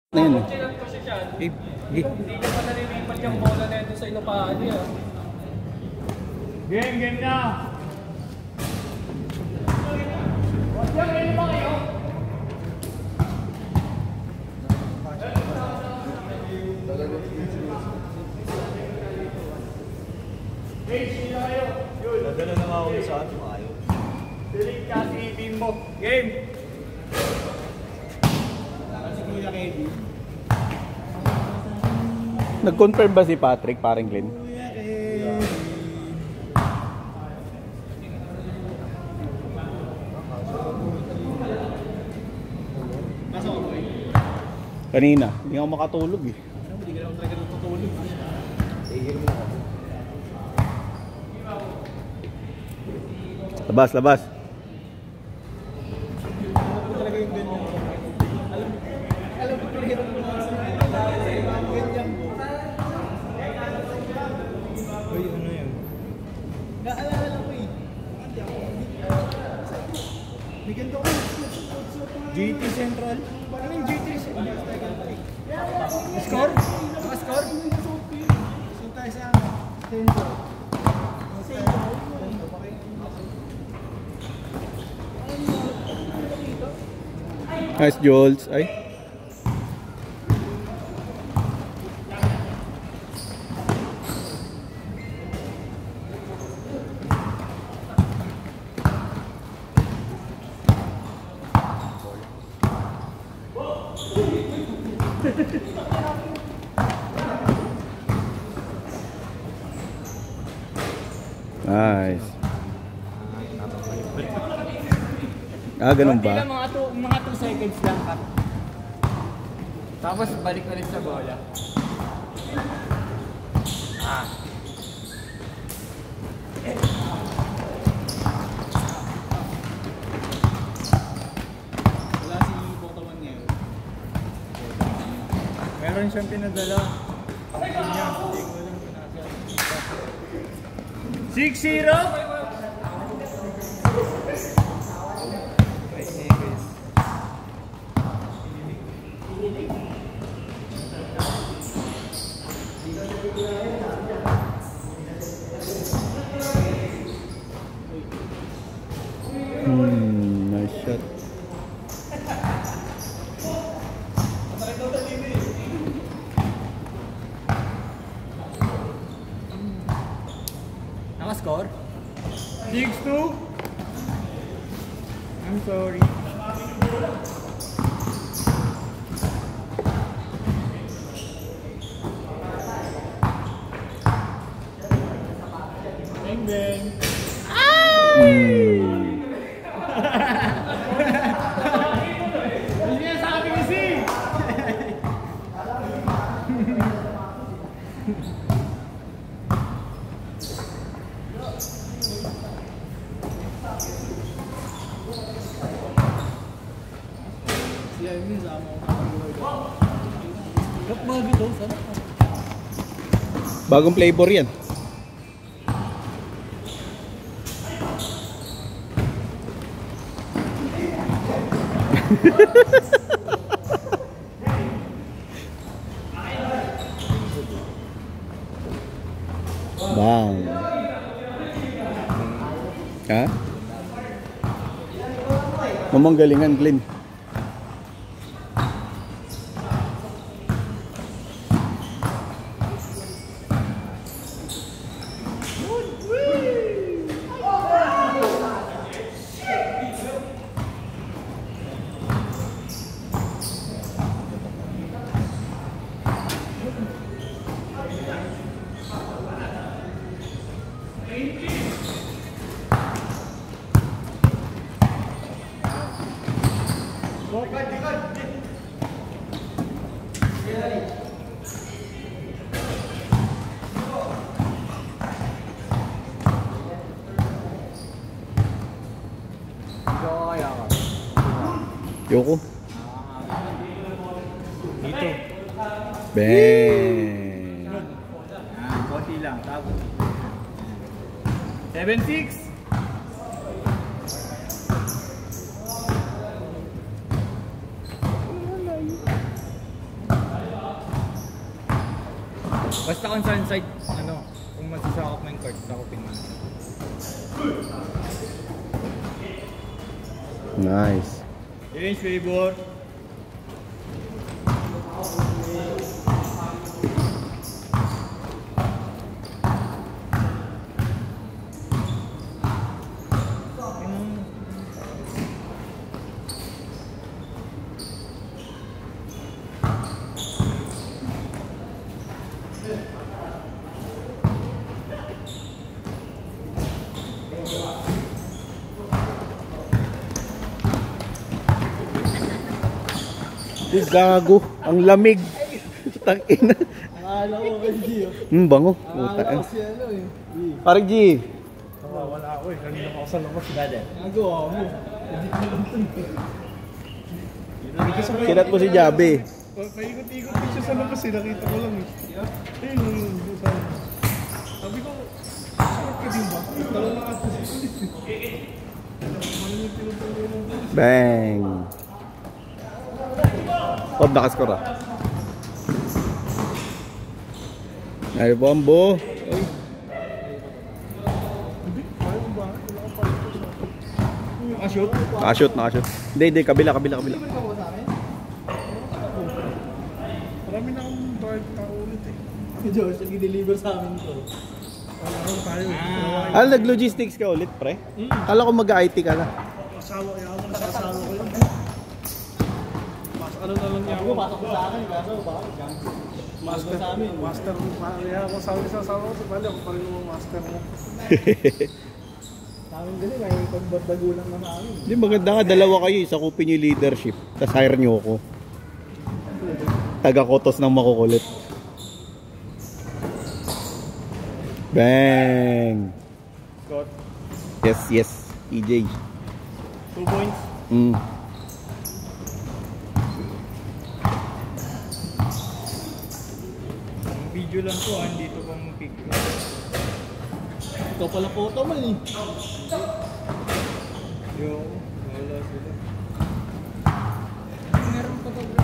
Na yun. Kasi siya, hindi ka pa nalilipat yung bola na ito sa inupahan niya. Game na! What's yung game ba kayo? Game, sila kayo. Yun. Nadala na nga ako sa atin, ayaw. Delete kasi team mo. Game! Nag-confirm ba si Patrick, parang Glenn? Kanina, hindi ako makatulog eh. Hindi ka naman talaga natutulog. Labas, labas. GT Central? Ano yung GT Central? Score? Naka-score? Saan tayo sa Central? Nice, Jules. Ay. Nice. Ah, ganun ba? Mga 2 seconds lang. Tapos balik na rin sa bola. Wala si Botawan ngayon. Meron siyang pinadala. 6-0! Nice shot. Naka-score? 6-2? I'm sorry. Bang bang. Hindi niya sabi kasi. Bagong flavor yan. Bang. Ha? Mamanggalingan, Glenn. Yoko. Dito. Bang. Konti lang. Tapos. 7-6. Basta kung saan side, ano, kung masasakop mo yung card, sakopin mo. Nice. Change favor. Uy, gago. Ang lamig. Tangina. Akala ko kasi yun. Bango. Akala ko si ano eh. Parang G. Wala ako eh. Kanina ako sa labas. Nagawa mo. Hindi ko lang ito. Kinat mo si Jabe. Paikot-ikot din siya sa labas eh. Nakita ko lang eh. Ayun yung sana. Sabi ko, short ka din ba? Talo na ako. Bang. Pop, nakaskor ah. Ay, bombo. Nakashoot? Nakashoot. Hindi, kabila. Marami na akong dart na ulit eh. Josh, nag-deliver sa amin to. Wala akong tayo eh. Nag-logistics ka ulit, pre? Kala ko mag-IT ka na. Asawa, nasasawa ko yun. Mas ano na lang niya ako. Pasok mo sa akin, kaso bakit? Master sa amin. Master mo. Kaya ako sabi sa asawa ko, bali ako pa rin yung master mo. Sa amin din, may pagbagulang na sa amin. Hindi, maganda nga. Dalawa kayo. Isa kupin yung leadership. Tapos hire nyo ako. Taga-kotos ng makukulit. Bang! Got Yes. EJ. 2 points. Video lang to, hindi to pang pick. Ito pala photo man eh. Yo, wala sila. Meron pa to bro.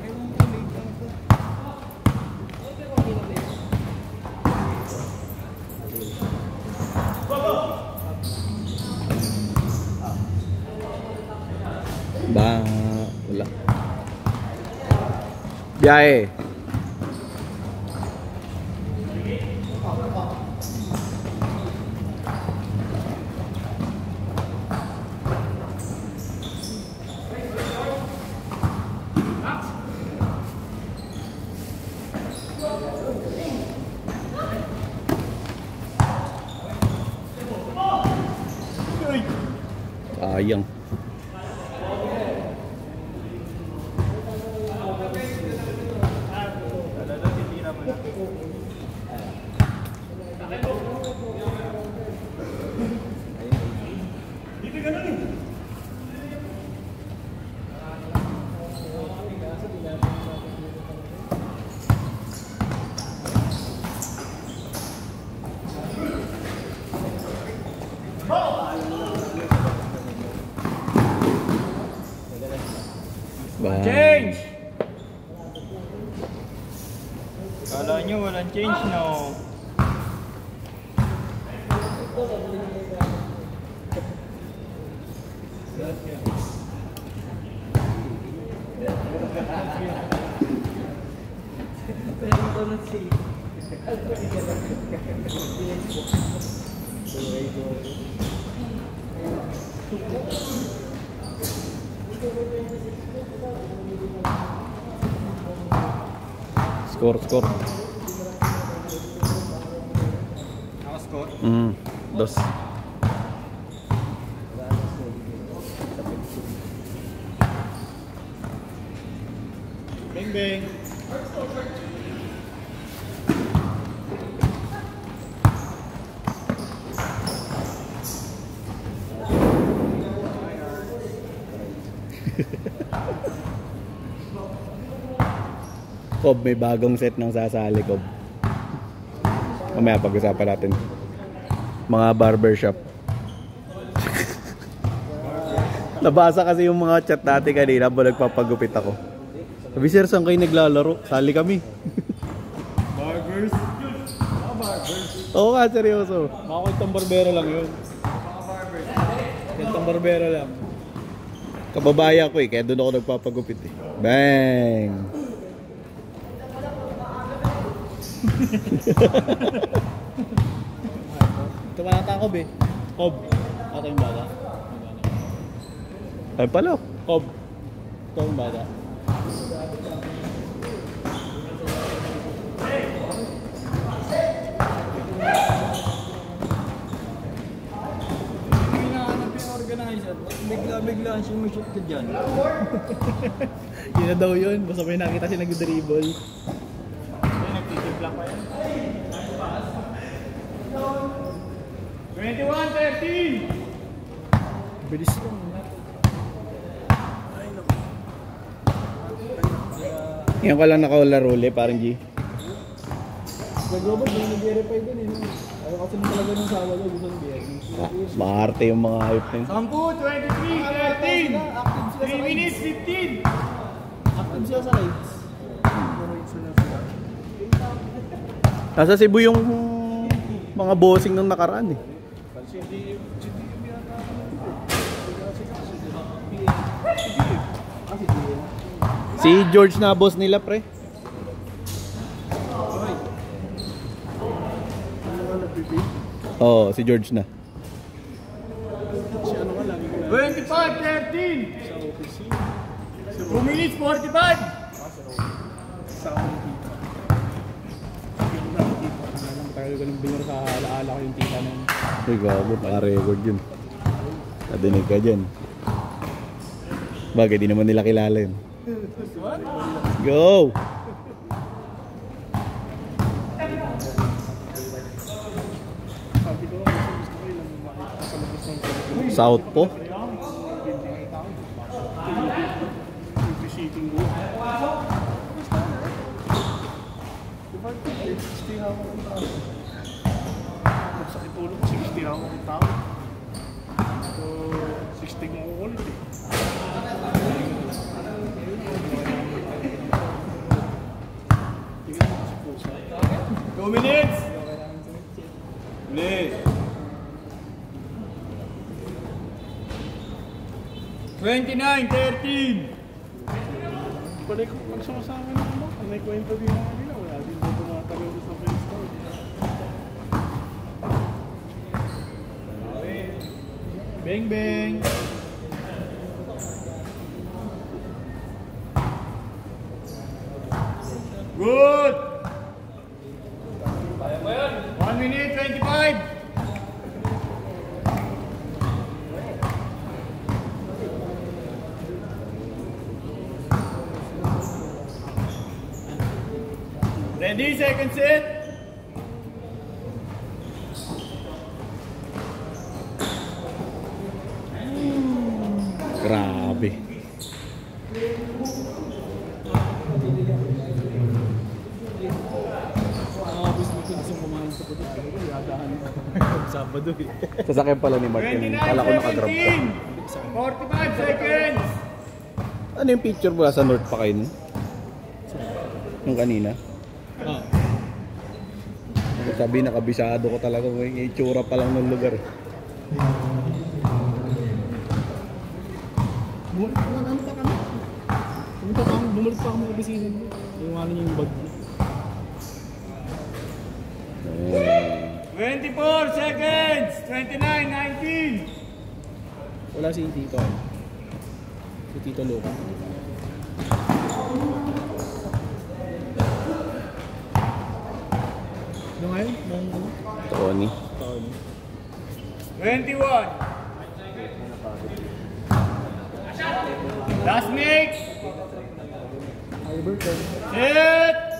Ewan ko, late lang to. Ba, wala. Biyahe. Sayang. Bang. Change! Kala nyo walang change, no? Score. Nakascore? Dos. Bang! Kob, may bagong set ng sasali, Kob. Mamaya pag-usapan natin. Mga barbershop. Nabasa kasi yung mga chat natin kanina habang nagpapagupit ako. Sabi, sir, saan kayo naglalaro? Sali kami. Barbers. Oo nga, seryoso. Baka kwentang barbero lang yun. Kwentang barbero lang. Kababaya ko kaya doon ako nagpapagupit eh. Bang! Ito pa natakob eh. Kob. Ito yung bata. Ay pala. Kob. Ito yung bata. Hinahanap yung organizer. Bigla-bigla siya may-shoot ka dyan. Yun na daw yun. Basta may nakita siya nag-dribble. Nagtitipla pa yan. 21-13! Bilis lang. Yan ko lang nakalaro ulit, parang G. Nag-global, may nag-verify dun eh. Ayaw kasi nung talaga nung Sabado, gusto ng biyernes. Maarte yung mga hype na yun. 10, 23, 13! 3 minutes, 15! Active sila sa rides. Nasa Cebu yung mga bossing nung nakaraan eh. Si George na boss nila pre. Oo, si George na. 25-13! 2 minutes, 45! Tagal ko nang binura sa alaala ko yung tita ng... Uy, gago, naka-record yun. Nadinig ka dyan. Bagay, di naman nila kilala yun. Go! Sabi ko, gusto ko yun ang makita sa labas ng South po? visiting mo. Diba, 60 hawak ang tao. Magsakit ulo ko, 60 hawak ang tao. So, 60 mo ulit eh. Tingnan mo kasi pusa. 2 minutes! Please! 29-13! Balik ko magsama-sama na ano. Ang may kwento din mga nila. Wala din daw tumatagal sa Facebook. Bang bang! Good! 1 minute, 25! Ready, second set? Grabe. Gusto kumain sa puto. Yadahan ko. Sabado eh. Sasakyan pala ni Martin. Kala ko nakagrab ka. 45 seconds! Ano yung picture mula sa North pa kayo nun? Yung kanina? Ah. Sabi nakabisado ko talaga. May itsura pa lang ng lugar. Bumalik pa ano pa kami? Bumalik pa kami kabisinan mo. Yung ano yung bag mo. 24 seconds! 29-19! Wala si Tito. Si Tito Luca. Ano ngayon? Tony. Taon. 21! Last make! Albert. Set!